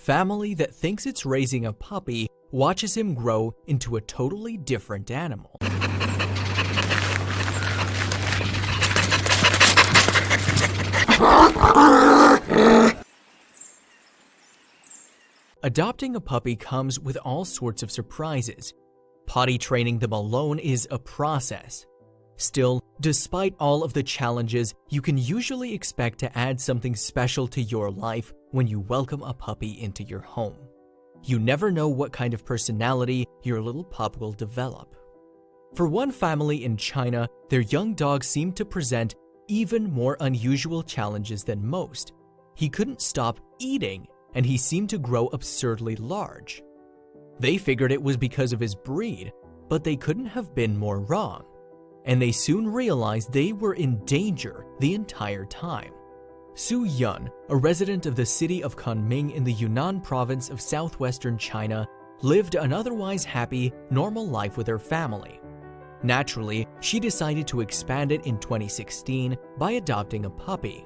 family that thinks it's raising a puppy watches him grow into a totally different animal. Adopting a puppy comes with all sorts of surprises. Potty training them alone is a process. Still, despite all of the challenges, you can usually expect to add something special to your life when you welcome a puppy into your home. You never know what kind of personality your little pup will develop. For one family in China, their young dog seemed to present even more unusual challenges than most. He couldn't stop eating, and he seemed to grow absurdly large. They figured it was because of his breed, but they couldn't have been more wrong. And they soon realized they were in danger the entire time. Su Yun, a resident of the city of Kunming in the Yunnan province of southwestern China, lived an otherwise happy, normal life with her family. Naturally, she decided to expand it in 2016 by adopting a puppy.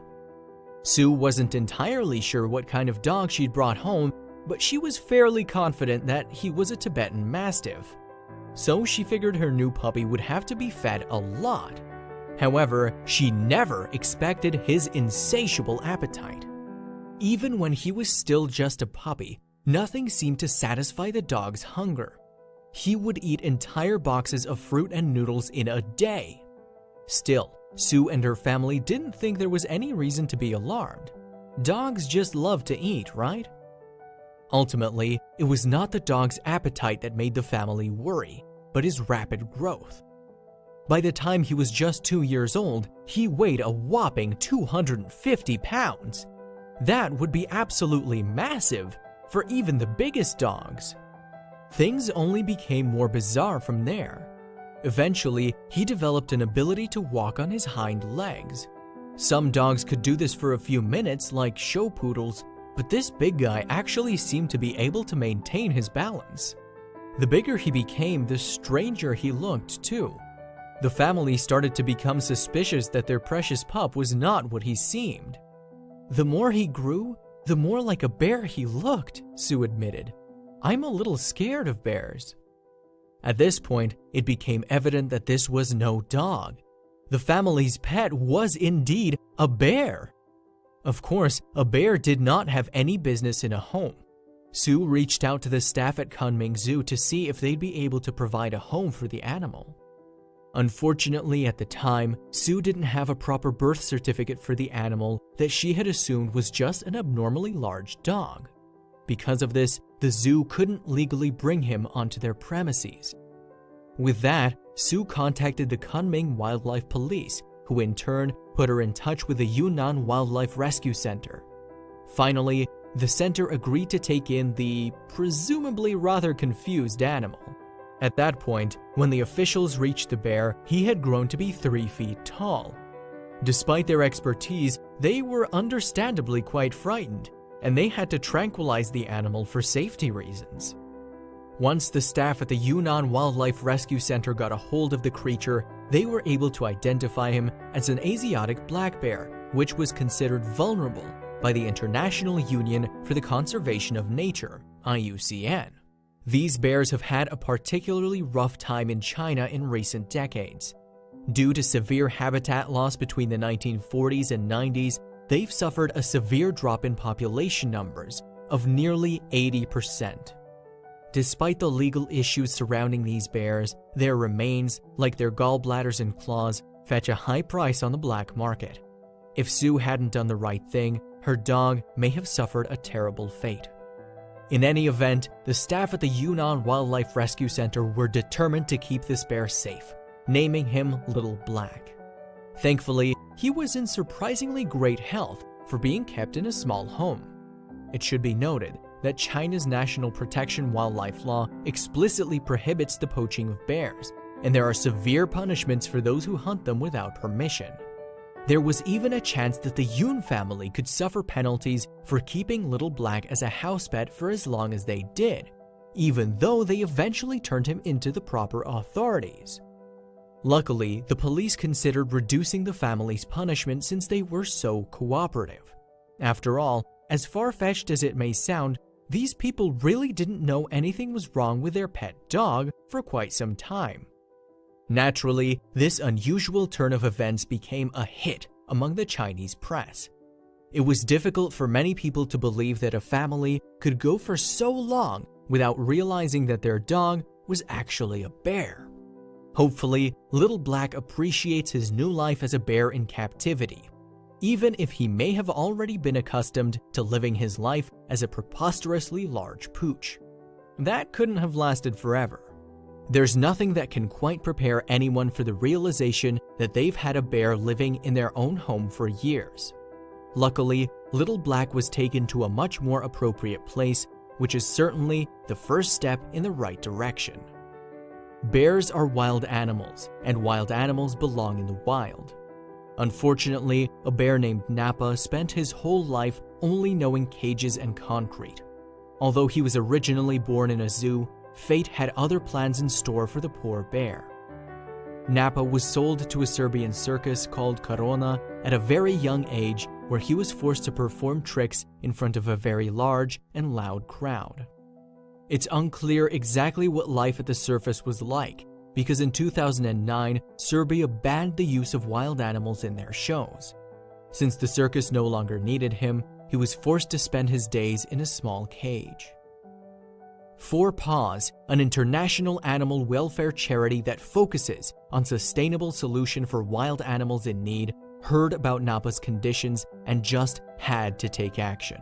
Su wasn't entirely sure what kind of dog she'd brought home, but she was fairly confident that he was a Tibetan Mastiff. So she figured her new puppy would have to be fed a lot. However, she never expected his insatiable appetite. Even when he was still just a puppy, nothing seemed to satisfy the dog's hunger. He would eat entire boxes of fruit and noodles in a day. Still, Su and her family didn't think there was any reason to be alarmed. Dogs just love to eat, right? Ultimately, it was not the dog's appetite that made the family worry, but his rapid growth. By the time he was just 2 years old, he weighed a whopping 250 pounds. That would be absolutely massive for even the biggest dogs. Things only became more bizarre from there. Eventually, he developed an ability to walk on his hind legs. Some dogs could do this for a few minutes, like show poodles, but this big guy actually seemed to be able to maintain his balance. The bigger he became, the stranger he looked, too. The family started to become suspicious that their precious pup was not what he seemed. The more he grew, the more like a bear he looked, Su admitted. "I'm a little scared of bears." At this point, it became evident that this was no dog. The family's pet was indeed a bear. Of course, a bear did not have any business in a home. Su reached out to the staff at Kunming Zoo to see if they'd be able to provide a home for the animal. Unfortunately, at the time, Su didn't have a proper birth certificate for the animal that she had assumed was just an abnormally large dog. Because of this, the zoo couldn't legally bring him onto their premises. With that, Su contacted the Kunming Wildlife Police, who in turn put her in touch with the Yunnan Wildlife Rescue Center. Finally, the center agreed to take in the presumably rather confused animal. At that point, when the officials reached the bear, he had grown to be 3 feet tall. Despite their expertise, they were understandably quite frightened, and they had to tranquilize the animal for safety reasons. Once the staff at the Yunnan Wildlife Rescue Center got a hold of the creature, they were able to identify him as an Asiatic black bear, which was considered vulnerable by the International Union for the Conservation of Nature, IUCN. These bears have had a particularly rough time in China in recent decades. Due to severe habitat loss between the 1940s and 90s, they've suffered a severe drop in population numbers of nearly 80%. Despite the legal issues surrounding these bears, their remains, like their gallbladders and claws, fetch a high price on the black market. If Su hadn't done the right thing, her dog may have suffered a terrible fate. In any event, the staff at the Yunnan Wildlife Rescue Center were determined to keep this bear safe, naming him Little Black. Thankfully, he was in surprisingly great health for being kept in a small home. It should be noted that China's National Protection Wildlife Law explicitly prohibits the poaching of bears, and there are severe punishments for those who hunt them without permission. There was even a chance that the Yun family could suffer penalties for keeping Little Black as a house pet for as long as they did, even though they eventually turned him into the proper authorities. Luckily, the police considered reducing the family's punishment since they were so cooperative. After all, as far-fetched as it may sound, these people really didn't know anything was wrong with their pet dog for quite some time. Naturally, this unusual turn of events became a hit among the Chinese press. It was difficult for many people to believe that a family could go for so long without realizing that their dog was actually a bear. Hopefully, Little Black appreciates his new life as a bear in captivity, even if he may have already been accustomed to living his life as a preposterously large pooch. That couldn't have lasted forever. There's nothing that can quite prepare anyone for the realization that they've had a bear living in their own home for years. Luckily, Little Black was taken to a much more appropriate place, which is certainly the first step in the right direction. Bears are wild animals, and wild animals belong in the wild. Unfortunately, a bear named Nappa spent his whole life only knowing cages and concrete. Although he was originally born in a zoo, fate had other plans in store for the poor bear. Nappa was sold to a Serbian circus called Corona at a very young age, where he was forced to perform tricks in front of a very large and loud crowd. It's unclear exactly what life at the circus was like, because in 2009, Serbia banned the use of wild animals in their shows. Since the circus no longer needed him, he was forced to spend his days in a small cage. Four Paws, an international animal welfare charity that focuses on sustainable solution for wild animals in need, heard about Nappa's conditions and just had to take action.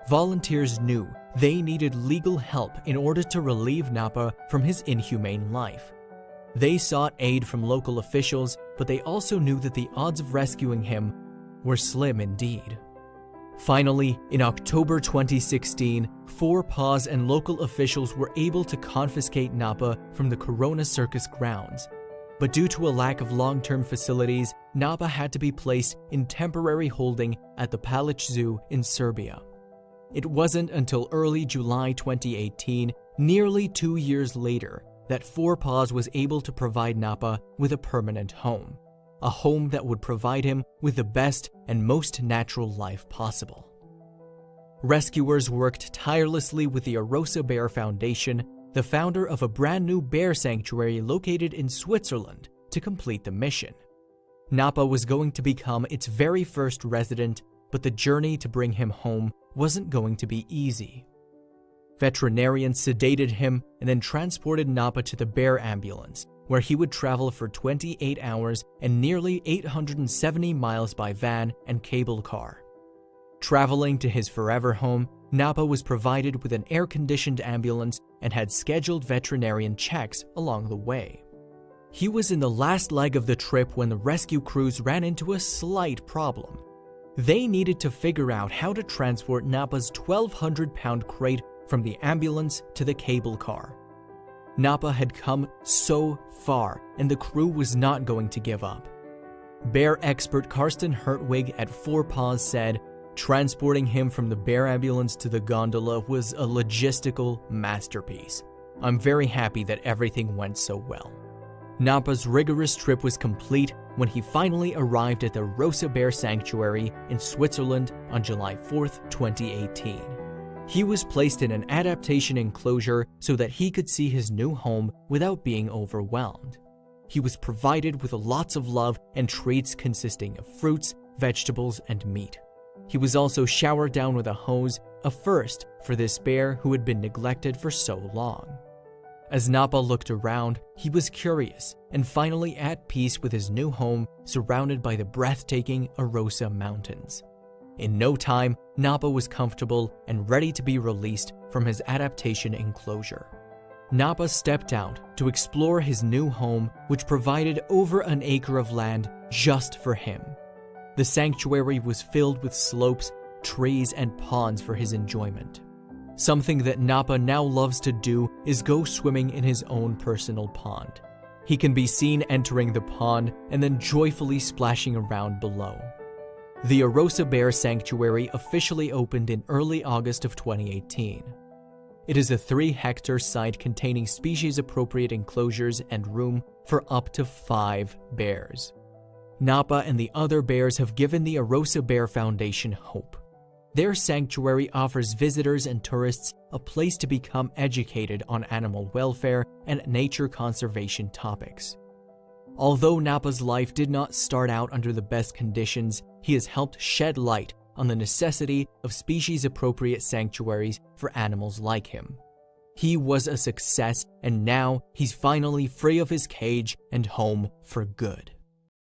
Volunteers knew they needed legal help in order to relieve Nappa from his inhumane life. They sought aid from local officials, but they also knew that the odds of rescuing him were slim indeed. Finally, in October 2016, Four Paws and local officials were able to confiscate Nappa from the Corona Circus grounds. But due to a lack of long-term facilities, Nappa had to be placed in temporary holding at the Palić Zoo in Serbia. It wasn't until early July 2018, nearly 2 years later, that Four Paws was able to provide Nappa with a permanent home. A home that would provide him with the best and most natural life possible. Rescuers worked tirelessly with the Arosa Bear Foundation, the founder of a brand new bear sanctuary located in Switzerland, to complete the mission. Nappa was going to become its very first resident, but the journey to bring him home wasn't going to be easy. Veterinarians sedated him and then transported Nappa to the bear ambulance, where he would travel for 28 hours and nearly 870 miles by van and cable car. Traveling to his forever home, Nappa was provided with an air-conditioned ambulance and had scheduled veterinarian checks along the way. He was in the last leg of the trip when the rescue crews ran into a slight problem. They needed to figure out how to transport Nappa's 1,200-pound crate from the ambulance to the cable car. Nappa had come so far, and the crew was not going to give up. Bear expert Karsten Hertwig at Four Paws said, "Transporting him from the bear ambulance to the gondola was a logistical masterpiece. I'm very happy that everything went so well." Nappa's rigorous trip was complete when he finally arrived at the Rosa Bear Sanctuary in Switzerland on July 4th, 2018. He was placed in an adaptation enclosure so that he could see his new home without being overwhelmed. He was provided with lots of love and treats consisting of fruits, vegetables, and meat. He was also showered down with a hose, a first for this bear who had been neglected for so long. As Nappa looked around, he was curious and finally at peace with his new home, surrounded by the breathtaking Arosa Mountains. In no time, Nappa was comfortable and ready to be released from his adaptation enclosure. Nappa stepped out to explore his new home, which provided over an acre of land just for him. The sanctuary was filled with slopes, trees, and ponds for his enjoyment. Something that Nappa now loves to do is go swimming in his own personal pond. He can be seen entering the pond and then joyfully splashing around below. The Arosa Bear Sanctuary officially opened in early August of 2018. It is a 3-hectare site containing species-appropriate enclosures and room for up to 5 bears. Nappa and the other bears have given the Arosa Bear Foundation hope. Their sanctuary offers visitors and tourists a place to become educated on animal welfare and nature conservation topics. Although Napa's life did not start out under the best conditions, he has helped shed light on the necessity of species-appropriate sanctuaries for animals like him. He was a success, and now he's finally free of his cage and home for good.